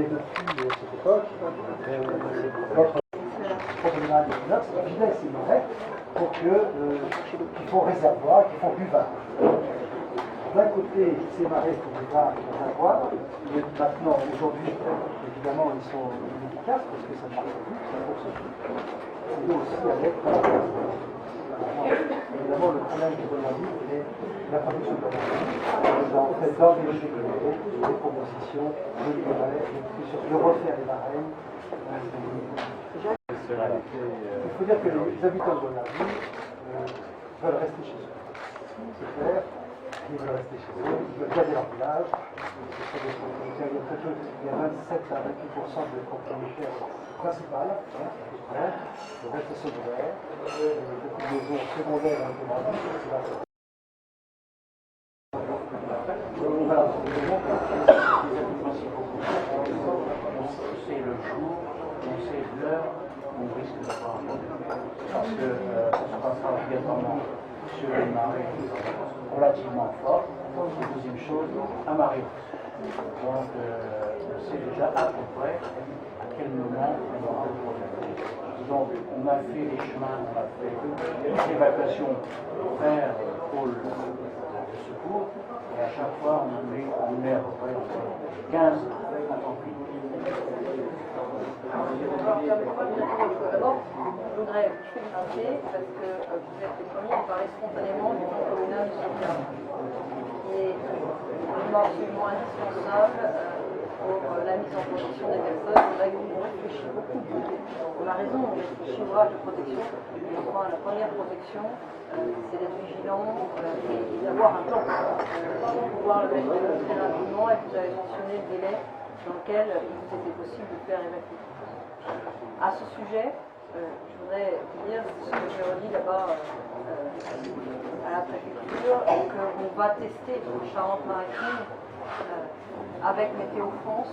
depuis cette époque, notre général des inox vidaient ces marais pour qui font réservoir, qui font buvard. D'un côté, ces marais pour buvard et réservoir, maintenant, aujourd'hui, évidemment, ils sont inefficaces parce que ça ne marche plus, ça ne fonctionne plus. C'est lié aussi avec évidemment le problème de l'énergie et la production de l'énergie. En fait, d'engager les propositions, de refaire les marais. Il faut dire que les habitants de Bonavie veulent rester chez eux. C'est clair, ils veulent rester chez eux, ils veulent garder leur village. Il y a 27 à 28% de propriétaires principales, le reste est secondaire, beaucoup de maisons secondaires en Bonavie. Voilà, on sait le jour, on sait l'heure où on risque d'avoir un problème. Parce que ça se passera obligatoirement sur une marée relativement forte. Et deuxième chose, à marée haute. Donc on sait déjà à peu près à quel moment on aura le problème. Donc on a fait les chemins, on a fait l'évacuation vers le pôle de secours. Et à chaque fois, on met à peu près entre 15 et 30 minutes. D'abord, je voudrais vous féliciter parce que vous êtes les premiers à parler spontanément du plan communal de sauvegarde, qui est vraiment absolument indispensable pour la mise en protection des personnes. C'est vrai qu'on réfléchit beaucoup. On a raison, on réfléchit au ouvrage de protection. Mais enfin, la première protection, c'est d'être vigilant et d'avoir un plan pour pouvoir le mettre très rapidement. Et vous avez mentionné le délai dans lequel il vous était possible de faire évacuer. À ce sujet, je voudrais vous dire ce que j'ai redit là-bas à la préfecture, qu'on va tester en Charente-Maritime avec Météo France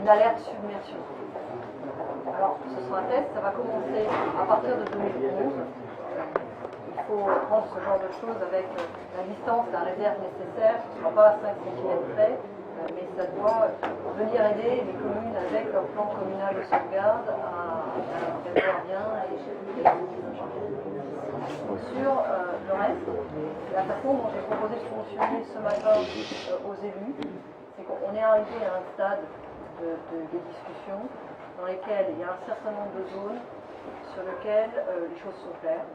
une alerte submersion. Alors, ce sera un test, ça va commencer à partir de 2011. Il faut prendre ce genre de choses avec la distance, la réserve nécessaire, ce ne sera pas à 5 cm près, mais ça doit venir aider les communes avec leur plan communal de sauvegarde à prévoir bien et sur le reste, la façon dont j'ai proposé de fonctionner ce matin aux élus, c'est qu'on est arrivé à un stade des discussions dans lesquelles il y a un certain nombre de zones sur lesquelles les choses sont claires.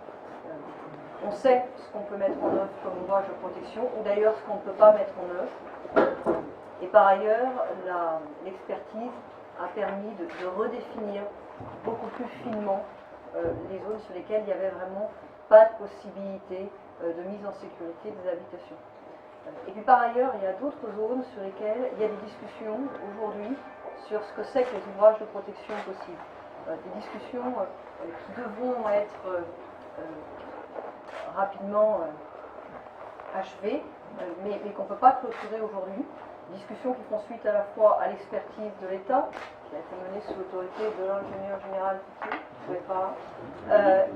On sait ce qu'on peut mettre en œuvre comme ouvrage de protection, ou d'ailleurs ce qu'on ne peut pas mettre en œuvre. Et par ailleurs, l'expertise a permis de redéfinir beaucoup plus finement les zones sur lesquelles il n'y avait vraiment pas de possibilité de mise en sécurité des habitations. Et puis par ailleurs, il y a d'autres zones sur lesquelles il y a des discussions aujourd'hui sur ce que c'est que les ouvrages de protection possibles. Des discussions qui devront être rapidement achevées, mais qu'on ne peut pas clôturer aujourd'hui. Discussions qui font suite à la fois à l'expertise de l'État, qui a été menée sous l'autorité de l'ingénieur général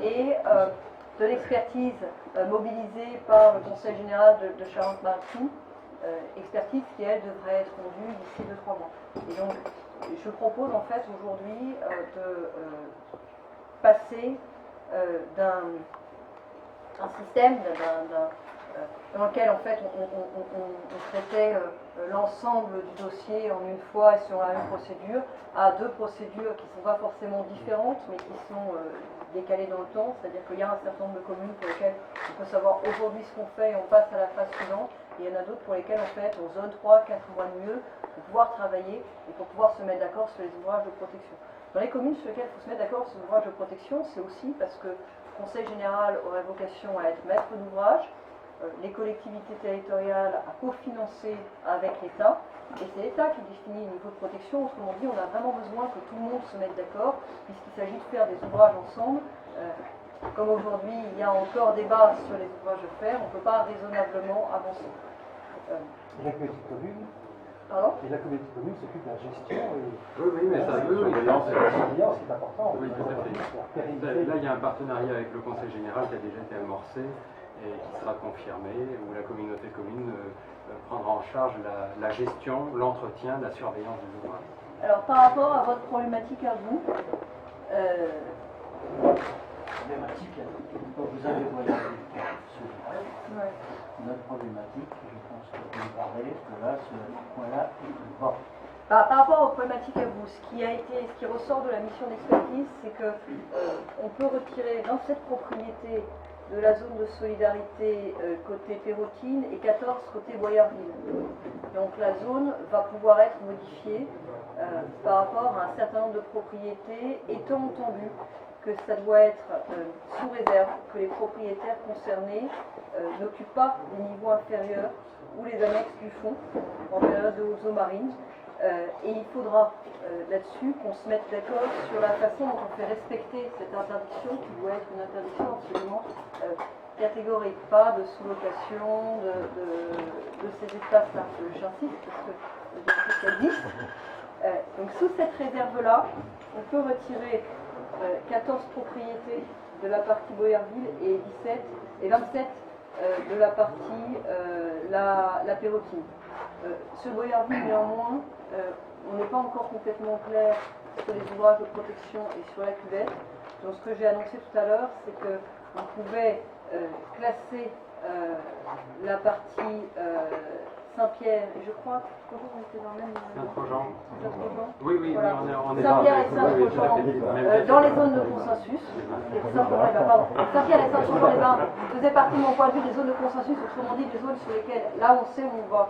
et de l'expertise mobilisée par le Conseil général de Charente-Maritime, expertise qui, elle, devrait être rendue d'ici 2-3 mois. Et donc, je propose en fait aujourd'hui de passer d'un système dans lequel en fait on traitait l'ensemble du dossier en une fois et sur la même procédure, à deux procédures qui ne sont pas forcément différentes mais qui sont décalées dans le temps, c'est-à-dire qu'il y a un certain nombre de communes pour lesquelles on peut savoir aujourd'hui ce qu'on fait et on passe à la phase suivante, et il y en a d'autres pour lesquelles en fait on zone 3-4 mois de mieux pour pouvoir travailler et pour pouvoir se mettre d'accord sur les ouvrages de protection. Dans les communes sur lesquelles il faut se mettre d'accord sur les ouvrages de protection, c'est aussi parce que le Conseil général aurait vocation à être maître d'ouvrage, les collectivités territoriales à cofinancer avec l'État, et c'est l'État qui définit le niveau de protection. Autrement dit, on a vraiment besoin que tout le monde se mette d'accord, puisqu'il s'agit de faire des ouvrages ensemble. Comme aujourd'hui, il y a encore débat sur les ouvrages à faire, on ne peut pas raisonnablement avancer. La communauté commune, Pardon ? et la communauté commune s'occupe de la gestion et Oui, mais ça, la surveillance qui est important. Oui, tout à fait. Là, il y a un partenariat avec le Conseil général qui a déjà été amorcé et qui sera confirmé, où la communauté de communes prendra en charge la gestion, l'entretien, la surveillance des ouvrages. Alors, par rapport à votre problématique à vous, Problématique, vous avez voyagé solidaire. ouais. Notre problématique, je pense que vous parlez, que là, ce point-là est plus fort. Par rapport aux problématiques à vous, ce qui ressort de la mission d'expertise, c'est que on peut retirer dans cette propriété de la zone de solidarité côté Perrotine et 14 côté Boyardville. Donc la zone va pouvoir être modifiée par rapport à un certain nombre de propriétés, étant entendu que ça doit être sous réserve que les propriétaires concernés n'occupent pas les niveaux inférieurs ou les annexes du fond en période de haute eau marine. Et il faudra là-dessus qu'on se mette d'accord sur la façon dont on fait respecter cette interdiction qui doit être une interdiction absolument catégorique, pas de sous-location de ces espaces-là. J'insiste parce que ça existe. Donc sous cette réserve-là, on peut retirer 14 propriétés de la partie Boyardville et 27 de la partie la Perrotine. Sur Boyardville, néanmoins, on n'est pas encore complètement clair sur les ouvrages de protection et sur la cuvette. Donc ce que j'ai annoncé tout à l'heure, c'est qu'on pouvait classer la partie Saint-Pierre, et je crois que on était dans le même... Saint-Trojan. Saint-Trojan. Oui, Voilà. on est Saint-Pierre et oui, oui, Saint-Trojan, dans les zones de consensus. Saint-Pierre et Saint-Trojan, faisaient partie de mon point de vue des zones de consensus, autrement dit des zones sur lesquelles, là on sait où on va.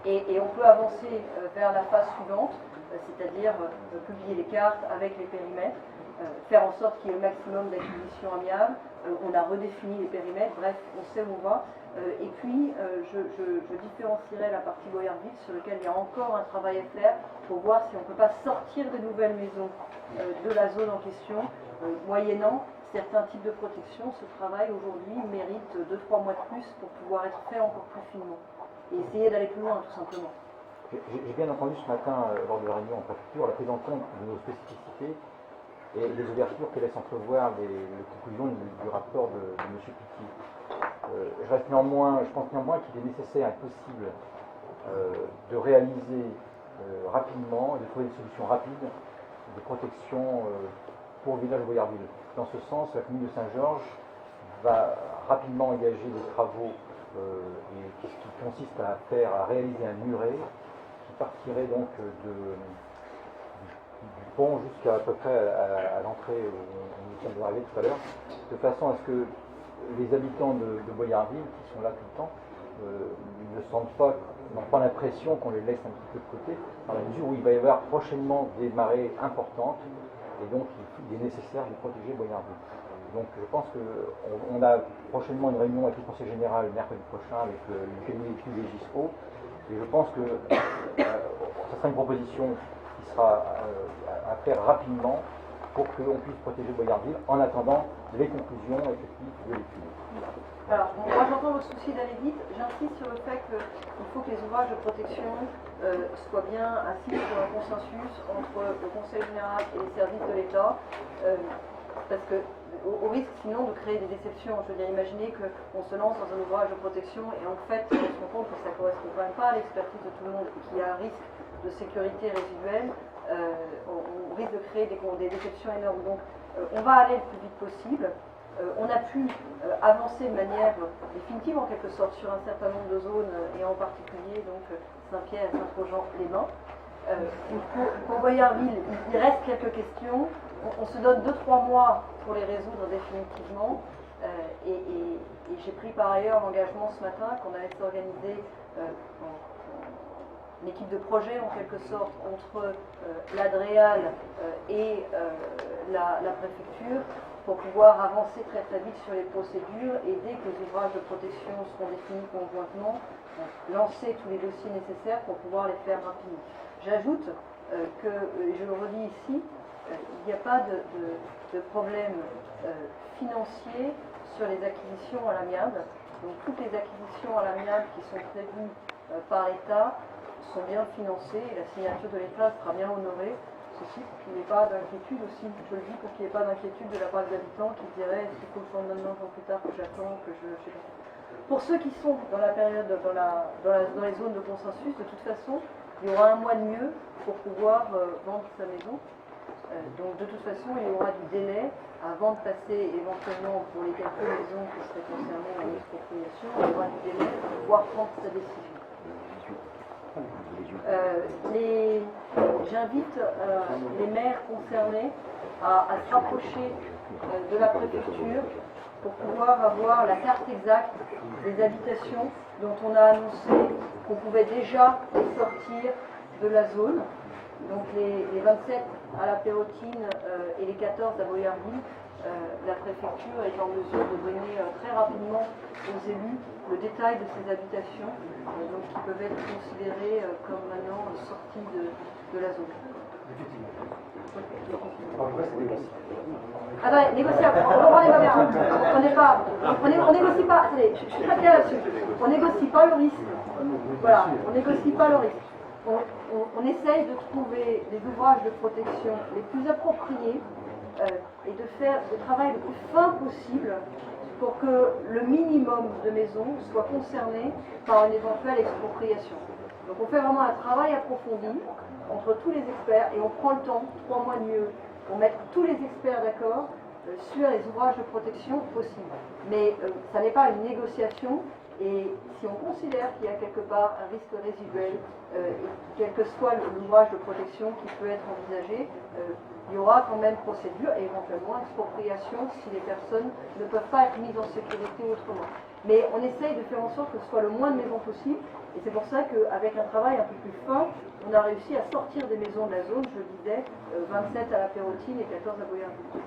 Et on peut avancer vers la phase suivante, c'est-à-dire publier les cartes avec les périmètres, faire en sorte qu'il y ait le maximum d'acquisitions amiables. On a redéfini les périmètres, bref, on sait où on va. Et puis, je différencierai la partie Boyardville sur laquelle il y a encore un travail à faire pour voir si on ne peut pas sortir de nouvelles maisons de la zone en question, moyennant certains types de protection. Ce travail aujourd'hui mérite 2-3 mois de plus pour pouvoir être fait encore plus finement et essayer d'aller plus loin tout simplement. J'ai bien entendu ce matin, lors de la réunion en préfecture, la prise en compte de nos spécificités et les ouvertures que laissent entrevoir les conclusions du rapport de M. Pitti. Je pense néanmoins qu'il est nécessaire et possible de réaliser rapidement et de trouver une solution rapide de protection pour le village de Boyardville. Dans ce sens, la commune de Saint-Georges va rapidement engager des travaux qui consistent à réaliser un muret qui partirait donc du pont jusqu'à peu près à l'entrée où nous sommes arrivés tout à l'heure, de façon à ce que les habitants de Boyardville, qui sont là tout le temps, n'ont pas l'impression qu'on les laisse un petit peu de côté, dans la mesure où il va y avoir prochainement des marées importantes, et donc il est nécessaire de protéger Boyardville. Donc je pense qu'on a prochainement une réunion avec le Conseil général mercredi prochain avec le cabinet d'études des GISO, et je pense que ce sera une proposition qui sera à faire rapidement pour qu'on puisse protéger Boyardville en attendant les conclusions effectives de l'étude. Alors, moi j'entends votre souci d'aller vite, j'insiste sur le fait qu'il faut que les ouvrages de protection soient bien assis sur un consensus entre le Conseil général et les services de l'État, parce que au risque sinon de créer des déceptions. Je veux dire, imaginez qu'on se lance dans un ouvrage de protection et en fait on se rend compte que ça ne correspond quand même pas à l'expertise de tout le monde et qu'il y a un risque de sécurité résiduelle, on risque de créer des déceptions énormes. Donc on va aller le plus vite possible. On a pu avancer de manière définitive en quelque sorte sur un certain nombre de zones et en particulier donc Saint-Pierre et Saint-Trojan-les-Mains. Pour Boyardville, il reste quelques questions. On se donne 2-3 mois pour les résoudre définitivement. Et j'ai pris par ailleurs l'engagement ce matin qu'on allait s'organiser une équipe de projet en quelque sorte entre l'Adréal et la préfecture pour pouvoir avancer très très vite sur les procédures et dès que les ouvrages de protection seront définis conjointement, lancer tous les dossiers nécessaires pour pouvoir les faire rapidement. J'ajoute que, et je le redis ici, il n'y a pas de problème financier sur les acquisitions à l'amiable. Donc toutes les acquisitions à l'amiable qui sont prévues par l'État sont bien financées et la signature de l'État sera bien honorée. Ceci pour qu'il n'y ait pas d'inquiétude aussi, je le dis pour qu'il n'y ait pas d'inquiétude de la part des habitants qui diraient est-ce qu'il faut que je rentre maintenant plus tard que j'attends, que je sais pas. Pour ceux qui sont dans la période, dans les zones de consensus, de toute façon, il y aura un mois de mieux pour pouvoir vendre sa maison. Donc de toute façon, il y aura du délai avant de passer éventuellement pour les quelques maisons qui seraient concernées en expropriation, il y aura du délai pour pouvoir prendre sa décision. J'invite les maires concernés à se rapprocher de la préfecture pour pouvoir avoir la carte exacte des habitations dont on a annoncé qu'on pouvait déjà les sortir de la zone. Donc les 27 à la Pérotine et les 14 à Boyardville, la préfecture est en mesure de donner très rapidement aux élus le détail de ces habitations, donc qui peuvent être considérées comme maintenant sorties de la zone. Attendez, négociable, on négocie pas, attendez, je suis très claire là-dessus, on négocie pas le risque, voilà, on négocie pas le risque. On essaye de trouver des ouvrages de protection les plus appropriés et de faire le travail le plus fin possible pour que le minimum de maisons soit concerné par une éventuelle expropriation. Donc on fait vraiment un travail approfondi entre tous les experts et on prend le temps, 3 mois de mieux, pour mettre tous les experts d'accord sur les ouvrages de protection possibles. Mais ça n'est pas une négociation. Et si on considère qu'il y a quelque part un risque résiduel, quel que soit l'ouvrage de protection qui peut être envisagé, il y aura quand même procédure et éventuellement expropriation si les personnes ne peuvent pas être mises en sécurité autrement. Mais on essaye de faire en sorte que ce soit le moins de maisons possible, et c'est pour ça qu'avec un travail un peu plus fin, on a réussi à sortir des maisons de la zone, je le disais, 27 à la Pérotine et 14 à Boyardville.